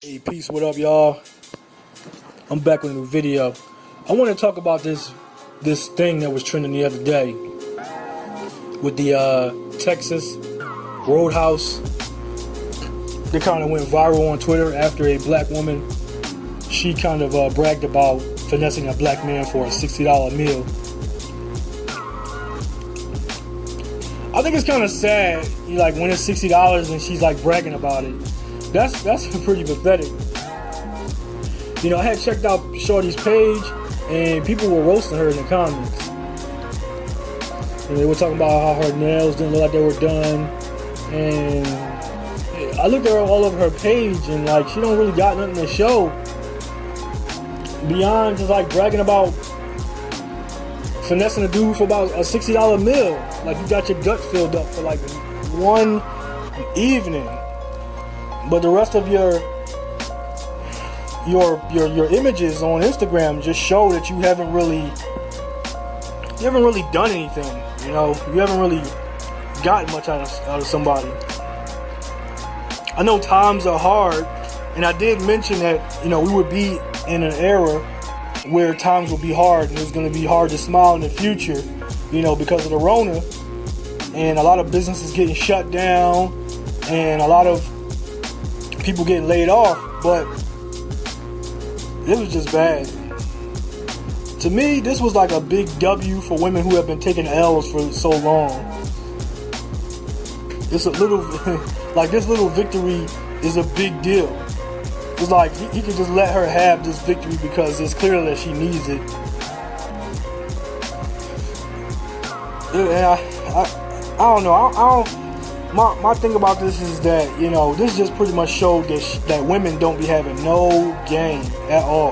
Hey, peace, what up, y'all? I'm back with a new video. I want to talk about this thing that was trending the other day with the Texas Roadhouse. They kind of went viral on Twitter after a black woman, she kind of bragged about finessing a black man for a $60 meal. I think it's kind of sad, like when it's $60 and she's like bragging about it. That's pretty pathetic. You know, I had checked out Shorty's page and people were roasting her in the comments. And they were talking about how her nails didn't look like they were done. And I looked at her all over her page and like she don't really got nothing to show beyond just like bragging about finessing a dude for about a $60 meal. Like you got your gut filled up for like one evening. But the rest of your images on Instagram just show that you haven't really done anything. You know, you haven't really gotten much out of somebody. I know times are hard, and I did mention that, you know, we would be in an era where times will be hard and it's going to be hard to smile in the future, you know, because of the Rona, and a lot of businesses getting shut down and a lot of people getting laid off. But it was just bad. To me, this was like a big W for women who have been taking L's for so long. It's a little, like this little victory is a big deal. It's like he could just let her have this victory because it's clear that she needs it. And I don't know. My thing about this is that, you know, this just pretty much showed that women don't be having no game at all.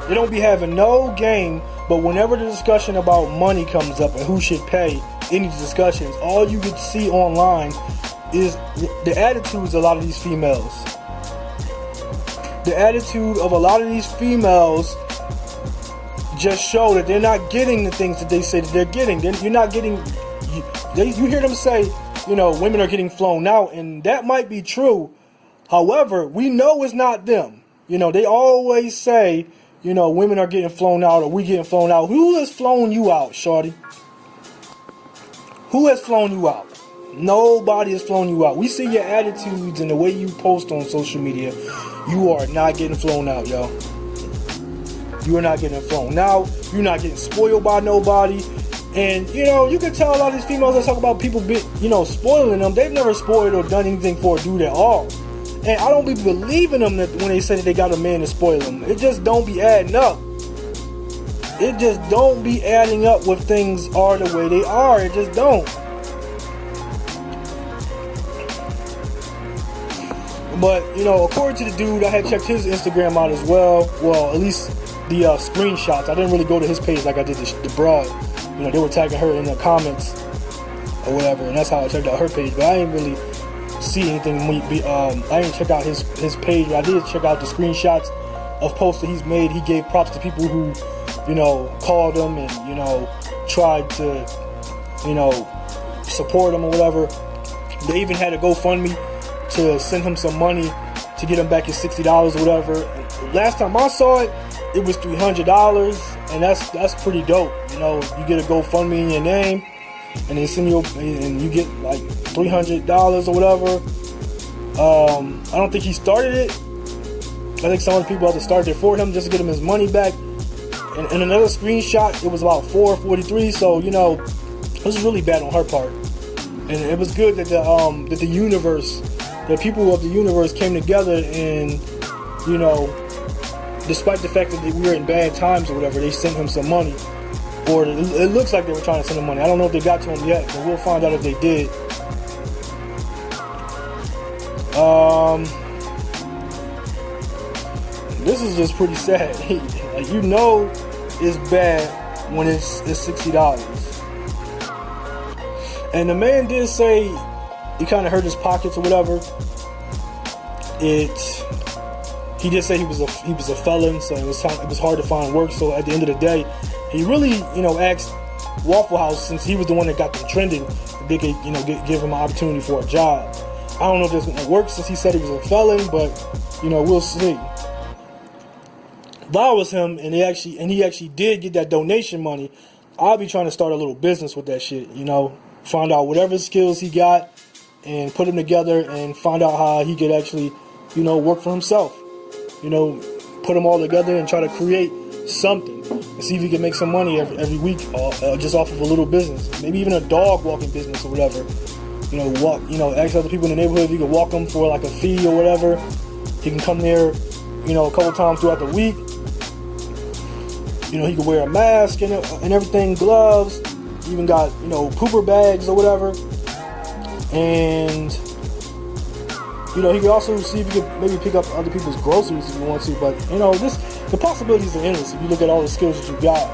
They don't be having no game, but whenever the discussion about money comes up and who should pay any discussions, all you can see online is the attitudes of a lot of these females. The attitude of a lot of these females just show that they're not getting the things that they say that they're getting. You're not getting... You hear them say, you know, women are getting flown out, and that might be true. However, we know it's not them. You know, they always say, you know, women are getting flown out or we getting flown out. Who has flown you out, shorty? Who has flown you out? Nobody has flown you out. We see your attitudes and the way you post on social media. You are not getting flown out, y'all. You are not getting flown out. You're not getting spoiled by nobody. And, you know, you can tell a lot of these females that talk about people, you know, spoiling them. They've never spoiled or done anything for a dude at all. And I don't be believing them that when they say that they got a man to spoil them. It just don't be adding up. It just don't be adding up when things are the way they are. It just don't. But, you know, according to the dude, I had checked his Instagram out as well. Well, at least the screenshots. I didn't really go to his page like I did the Brawds. You know, they were tagging her in the comments or whatever, and that's how I checked out her page. But I didn't really see anything. I didn't check out his page, but I did check out the screenshots of posts that he's made. He gave props to people who, you know, called him and, you know, tried to, you know, support him or whatever. They even had a GoFundMe to send him some money to get him back his $60 or whatever. And last time I saw it, it was $300, and that's pretty dope. You know, you get a GoFundMe in your name, and they send you, and you get like $300 or whatever. I don't think he started it. I think some of the people had to start it for him just to get him his money back. And in another screenshot, it was about $4.43. So, you know, this was really bad on her part. And it was good that the universe, the people of the universe came together and, you know, despite the fact that we were in bad times or whatever, they sent him some money. Or it looks like they were trying to send him money. I don't know if they got to him yet, but we'll find out if they did. This is just pretty sad. Like, you know it's bad when it's $60. And the man did say he kind of hurt his pockets or whatever. He did say he was a felon, so it was hard to find work. So at the end of the day, he really, you know, asked Waffle House, since he was the one that got them trending, if they could, you know, give him an opportunity for a job. I don't know if that's going to work since he said he was a felon, but, you know, we'll see. If I was him and he actually did get that donation money, I'll be trying to start a little business with that shit, you know. Find out whatever skills he got and put them together and find out how he could actually, you know, work for himself. You know, put them all together and try to create something and see if he can make some money every week just off of a little business. Maybe even a dog walking business or whatever. You know, ask other people in the neighborhood if you can walk them for like a fee or whatever. He can come there, you know, a couple times throughout the week. You know, he can wear a mask and everything, gloves. Even got, you know, pooper bags or whatever. And, you know, he could also see if he could maybe pick up other people's groceries if you want to. But, you know, the possibilities are endless if you look at all the skills that you got.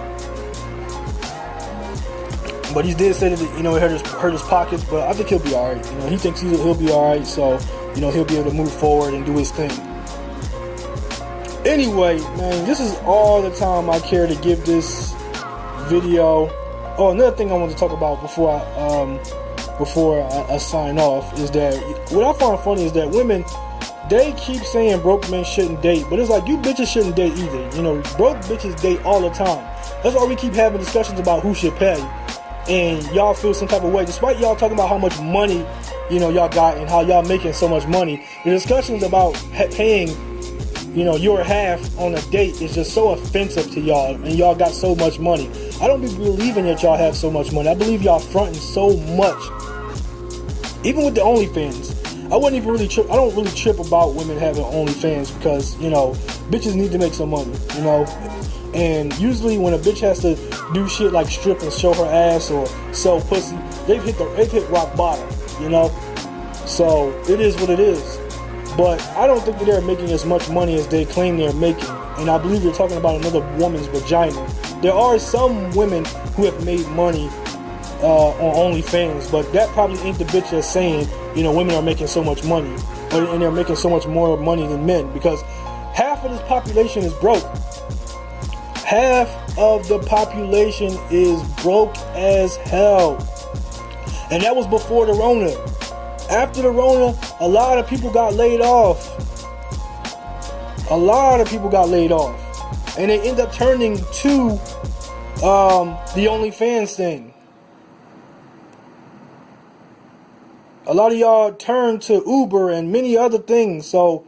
But he did say that, you know, it hurt his pockets, but I think he'll be all right. You know, he thinks he'll be all right, so, you know, he'll be able to move forward and do his thing. Anyway, man, this is all the time I care to give this video. Oh, another thing I want to talk about before I sign off is that what I find funny is that women, they keep saying broke men shouldn't date, but it's like, you bitches shouldn't date either. You know, broke bitches date all the time. That's why we keep having discussions about who should pay. And y'all feel some type of way, despite y'all talking about how much money, you know, y'all got and how y'all making so much money. The discussions about paying, you know, your half on a date is just so offensive to y'all, and y'all got so much money. I don't be believing that y'all have so much money. I believe y'all fronting so much. Even with the OnlyFans, I wouldn't even really trip. I don't really trip about women having OnlyFans because, you know, bitches need to make some money, you know. And usually when a bitch has to do shit like strip and show her ass or sell pussy, they've hit rock bottom, you know. So it is what it is. But I don't think that they're making as much money as they claim they're making. And I believe you're talking about another woman's vagina. There are some women who have made money on OnlyFans, but that probably ain't the bitch that's saying, you know, women are making so much money, and they're making so much more money than men, because half of this population is broke. Half of the population is broke as hell. And that was before the Rona. After the Rona, a lot of people got laid off. A lot of people got laid off. And they end up turning to the OnlyFans thing. A lot of y'all turned to Uber and many other things. So,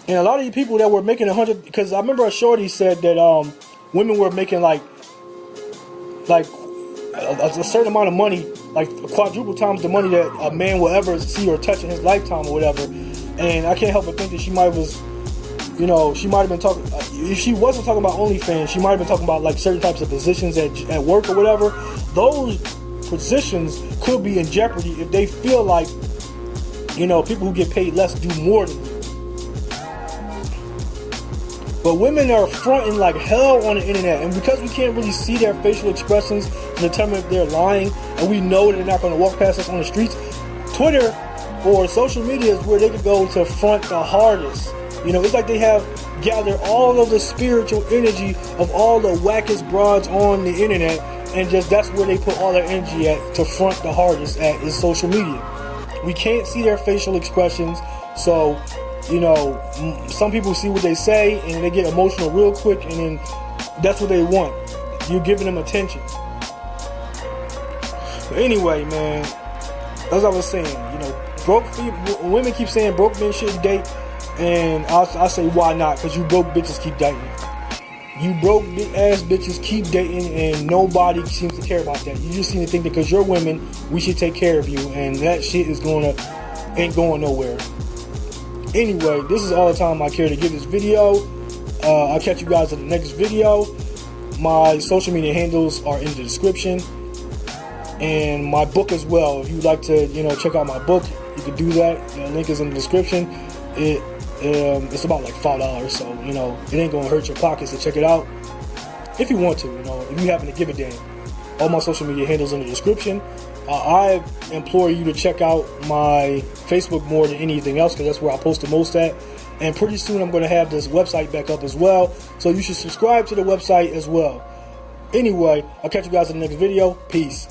and a lot of you people that were making 100, because I remember a shorty said that women were making like a certain amount of money, like quadruple times the money that a man will ever see or touch in his lifetime or whatever. And I can't help but think that she might have been talking, if she wasn't talking about OnlyFans, she might have been talking about like certain types of positions at work or whatever. Those positions could be in jeopardy if they feel like, you know, people who get paid less do more than you. But women are fronting like hell on the internet, and because we can't really see their facial expressions to determine if they're lying, and we know that they're not going to walk past us on the streets, Twitter or social media is where they could go to front the hardest. You know, it's like they have gathered all of the spiritual energy of all the wackest broads on the internet, and just that's where they put all their energy at to front the hardest at is social media. We can't see their facial expressions, so, you know, some people see what they say and they get emotional real quick, and then that's what they want. You're giving them attention. But anyway, man, as I was saying, you know, women keep saying broke men shouldn't date, and I say why not? Because you broke bitches keep dating. You broke ass bitches keep dating, and nobody seems to care about that. You just seem to think that because you're women, we should take care of you, and that shit ain't going nowhere. Anyway, this is all the time I care to give this video. I'll catch you guys in the next video. My social media handles are in the description, and my book as well. If you'd like to, you know, check out my book, you can do that. The link is in the description. It's about like $5, so, you know, it ain't gonna hurt your pockets to check it out if you want to. You know, if you happen to give a damn. All my social media handles in the description. I implore you to check out my Facebook more than anything else, because that's where I post the most at. And pretty soon I'm going to have this website back up as well, so you should subscribe to the website as well. Anyway, I'll catch you guys in the next video. Peace.